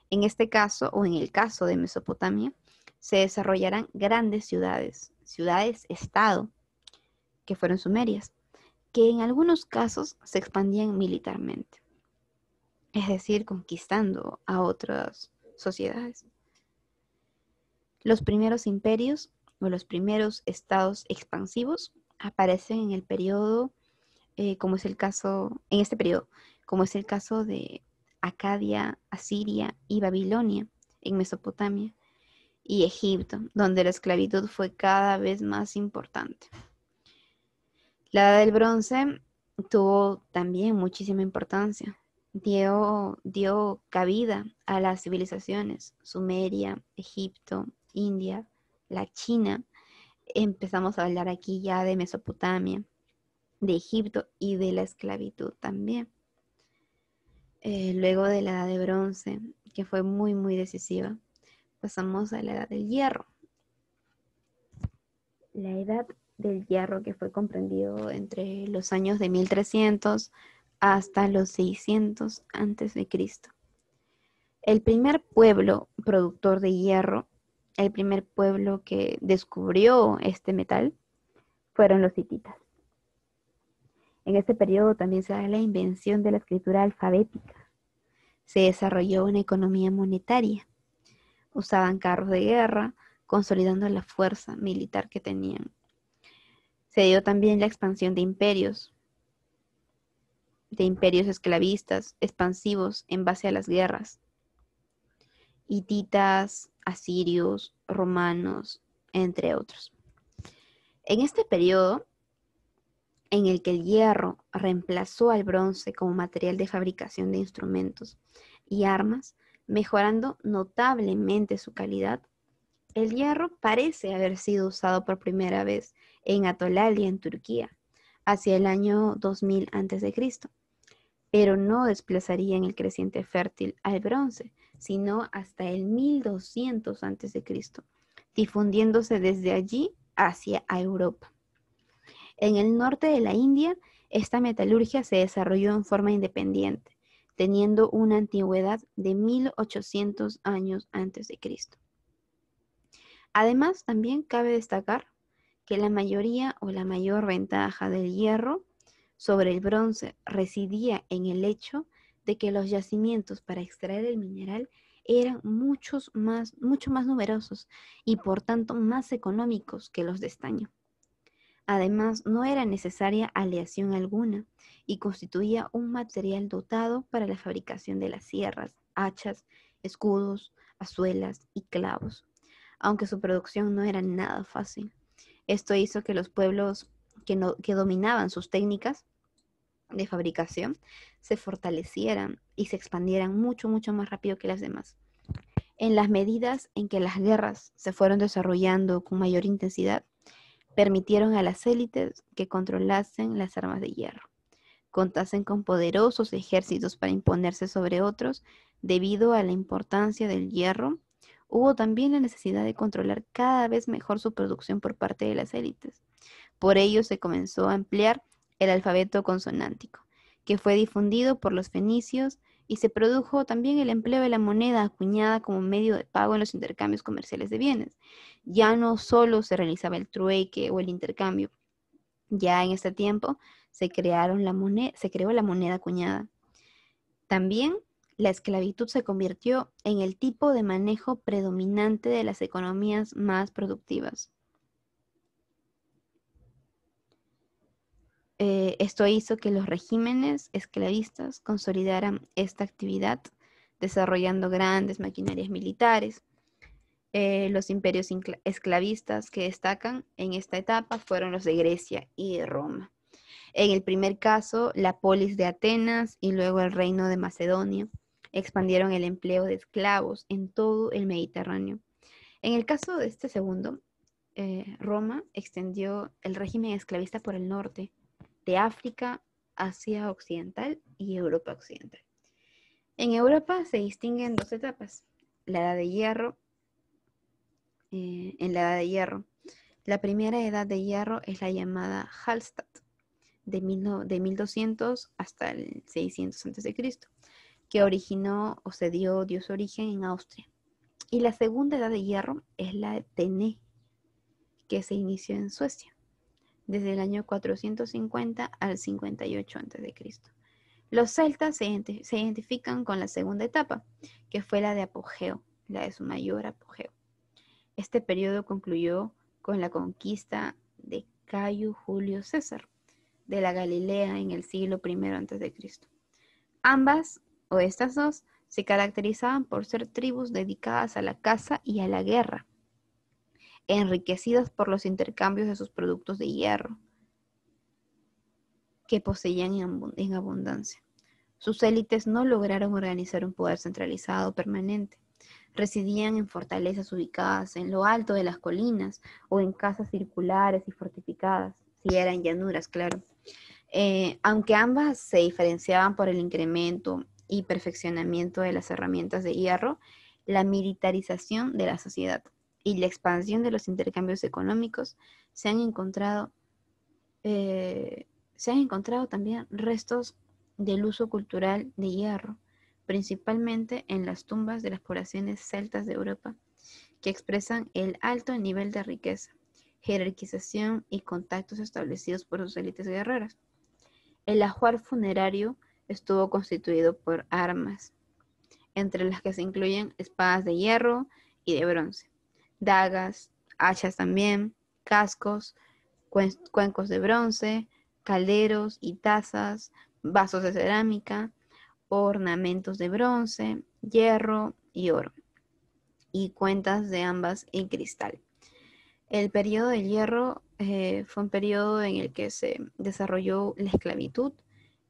En este caso, o en el caso de Mesopotamia, se desarrollarán grandes ciudades-estado, que fueron sumerias, que en algunos casos se expandían militarmente, es decir, conquistando a otras sociedades. Los primeros imperios o los primeros estados expansivos aparecen en el periodo, como es el caso, en este periodo, como es el caso de Acadia, Asiria y Babilonia en Mesopotamia, y Egipto, donde la esclavitud fue cada vez más importante. La Edad del Bronce tuvo también muchísima importancia. Dio cabida a las civilizaciones: Sumeria, Egipto, India, la China. Empezamos a hablar aquí ya de Mesopotamia, de Egipto y de la esclavitud también. Luego de la Edad de Bronce, que fue muy, muy decisiva, pasamos a la Edad del Hierro. La Edad del Hierro, que fue comprendido entre los años de 1300 hasta los 600 antes de Cristo. El primer pueblo productor de hierro, el primer pueblo que descubrió este metal, fueron los hititas. En este periodo también se da la invención de la escritura alfabética. Se desarrolló una economía monetaria. Usaban carros de guerra, consolidando la fuerza militar que tenían. Se dio también la expansión de imperios esclavistas, expansivos en base a las guerras. Hititas, asirios, romanos, entre otros. En este periodo, en el que el hierro reemplazó al bronce como material de fabricación de instrumentos y armas, mejorando notablemente su calidad, el hierro parece haber sido usado por primera vez en Atolalia, en Turquía, hacia el año 2000 a.C., pero no desplazaría en el creciente fértil al bronce, sino hasta el 1200 a.C., difundiéndose desde allí hacia Europa. En el norte de la India, esta metalurgia se desarrolló en forma independiente, teniendo una antigüedad de 1800 años antes de Cristo. Además, también cabe destacar que la mayoría o la mayor ventaja del hierro sobre el bronce residía en el hecho de que los yacimientos para extraer el mineral eran mucho más numerosos y por tanto más económicos que los de estaño. Además, no era necesaria aleación alguna y constituía un material dotado para la fabricación de las sierras, hachas, escudos, azuelas y clavos, aunque su producción no era nada fácil. Esto hizo que los pueblos que dominaban sus técnicas de fabricación se fortalecieran y se expandieran mucho más rápido que las demás. En las medidas en que las guerras se fueron desarrollando con mayor intensidad, permitieron a las élites que controlasen las armas de hierro, contasen con poderosos ejércitos para imponerse sobre otros. Debido a la importancia del hierro, hubo también la necesidad de controlar cada vez mejor su producción por parte de las élites. Por ello se comenzó a emplear el alfabeto consonántico, que fue difundido por los fenicios, y se produjo también el empleo de la moneda acuñada como medio de pago en los intercambios comerciales de bienes. Ya no solo se realizaba el trueque o el intercambio, ya en este tiempo se creó la moneda acuñada. También la esclavitud se convirtió en el tipo de manejo predominante de las economías más productivas. Esto hizo que los regímenes esclavistas consolidaran esta actividad, desarrollando grandes maquinarias militares. Los imperios esclavistas que destacan en esta etapa fueron los de Grecia y de Roma. En el primer caso, la polis de Atenas y luego el reino de Macedonia expandieron el empleo de esclavos en todo el Mediterráneo. En el caso de este segundo, Roma extendió el régimen esclavista por el norte, de África, Asia Occidental y Europa Occidental. En Europa se distinguen dos etapas: la Edad de Hierro. En la Edad de Hierro, la primera Edad de Hierro es la llamada Hallstatt, de 1200 hasta el 600 a.C., que originó o dio su origen en Austria. Y la segunda Edad de Hierro es la Tené, que se inició en Suecia, desde el año 450 al 58 a.C. Los celtas se identifican con la segunda etapa, que fue la de apogeo, la de su mayor apogeo. Este periodo concluyó con la conquista de Cayo Julio César de la Galilea en el siglo I a.C. Ambas, o estas dos, se caracterizaban por ser tribus dedicadas a la caza y a la guerra, enriquecidas por los intercambios de sus productos de hierro, que poseían en abundancia. Sus élites no lograron organizar un poder centralizado permanente. Residían en fortalezas ubicadas en lo alto de las colinas o en casas circulares y fortificadas, si eran llanuras, claro. Aunque ambas se diferenciaban por el incremento y perfeccionamiento de las herramientas de hierro, La militarización de la sociedad y la expansión de los intercambios económicos se han encontrado, también restos del uso cultural de hierro, principalmente en las tumbas de las poblaciones celtas de Europa, que expresan el alto nivel de riqueza, jerarquización y contactos establecidos por sus élites guerreras. El ajuar funerario estuvo constituido por armas, entre las que se incluyen espadas de hierro y de bronce, dagas, hachas también, cascos, cuencos de bronce, calderos y tazas, vasos de cerámica, ornamentos de bronce, hierro y oro, y cuentas de ambas en cristal. El periodo del hierro fue un periodo en el que se desarrolló la esclavitud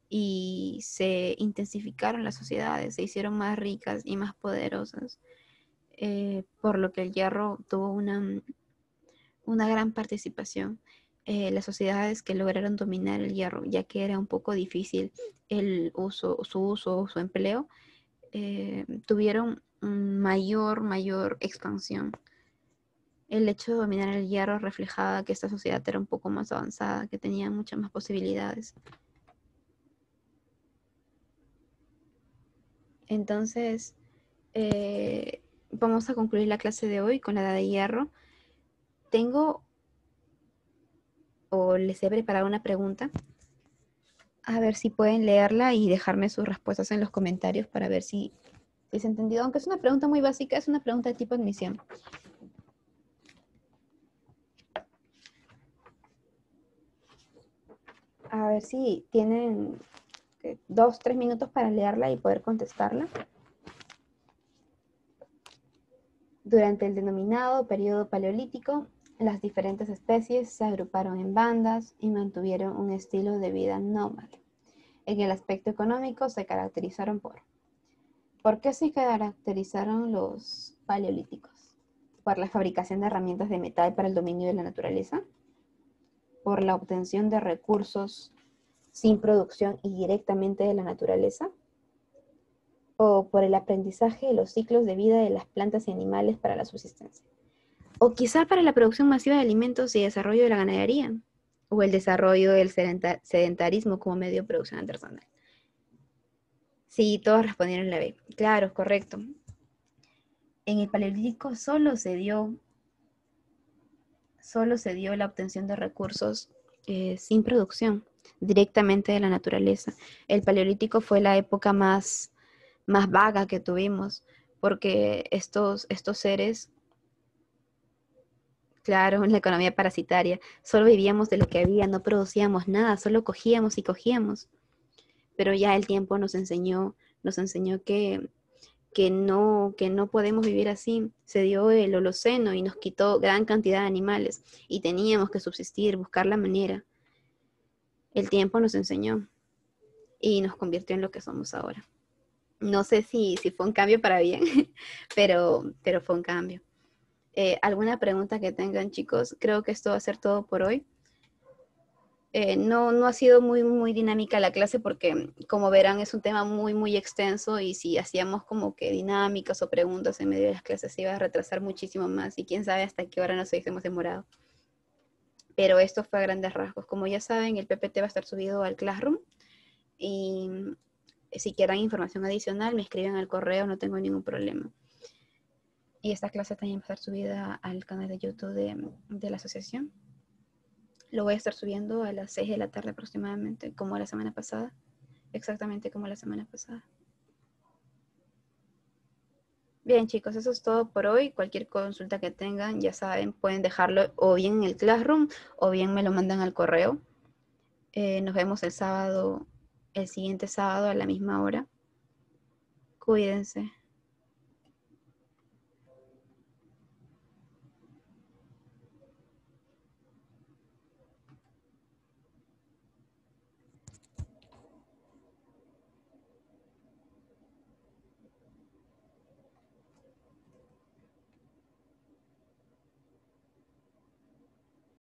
y se intensificaron las sociedades, se hicieron más ricas y más poderosas, por lo que el hierro tuvo una gran participación. Las sociedades que lograron dominar el hierro, ya que era un poco difícil su empleo, tuvieron mayor expansión. El hecho de dominar el hierro reflejaba que esta sociedad era un poco más avanzada, que tenía muchas más posibilidades. Entonces, vamos a concluir la clase de hoy con la edad de hierro. Les he preparado una pregunta. A ver si pueden leerla y dejarme sus respuestas en los comentarios para ver si se ha entendido. Aunque es una pregunta muy básica, es una pregunta de tipo admisión. A ver si tienen 2-3 minutos para leerla y poder contestarla. Durante el denominado periodo paleolítico, las diferentes especies se agruparon en bandas y mantuvieron un estilo de vida nómada. En el aspecto económico se caracterizaron ¿Por qué se caracterizaron los paleolíticos? Por la fabricación de herramientas de metal para el dominio de la naturaleza, por la obtención de recursos sin producción y directamente de la naturaleza, o por el aprendizaje de los ciclos de vida de las plantas y animales para la subsistencia, o quizá para la producción masiva de alimentos y desarrollo de la ganadería, o el desarrollo del sedentarismo como medio de producción artesanal. Sí, todos respondieron la B. Claro, correcto. En el Paleolítico solo se dio la obtención de recursos sin producción, directamente de la naturaleza. El Paleolítico fue la época más vaga que tuvimos, porque estos seres, claro, en la economía parasitaria, solo vivíamos de lo que había, no producíamos nada, solo cogíamos y cogíamos. Pero ya el tiempo nos enseñó que no podemos vivir así. Se dio el Holoceno y nos quitó gran cantidad de animales y teníamos que subsistir, buscar la manera. El tiempo nos enseñó y nos convirtió en lo que somos ahora. No sé si fue un cambio para bien, pero fue un cambio. ¿Alguna pregunta que tengan, chicos? Creo que esto va a ser todo por hoy. No ha sido muy dinámica la clase porque, como verán, es un tema muy extenso y si hacíamos como que dinámicas o preguntas en medio de las clases se iba a retrasar muchísimo más y quién sabe hasta qué hora nos hubiésemos demorado. Pero esto fue a grandes rasgos. Como ya saben, el PPT va a estar subido al Classroom y si quieren información adicional me escriben al correo, no tengo ningún problema. Y esta clase también va a estar subida al canal de YouTube de la asociación. Lo voy a estar subiendo a las 6 de la tarde aproximadamente, como la semana pasada. Exactamente como la semana pasada. Bien, chicos, eso es todo por hoy. Cualquier consulta que tengan, ya saben, pueden dejarlo o bien en el Classroom o bien me lo mandan al correo. Nos vemos el siguiente sábado a la misma hora. Cuídense.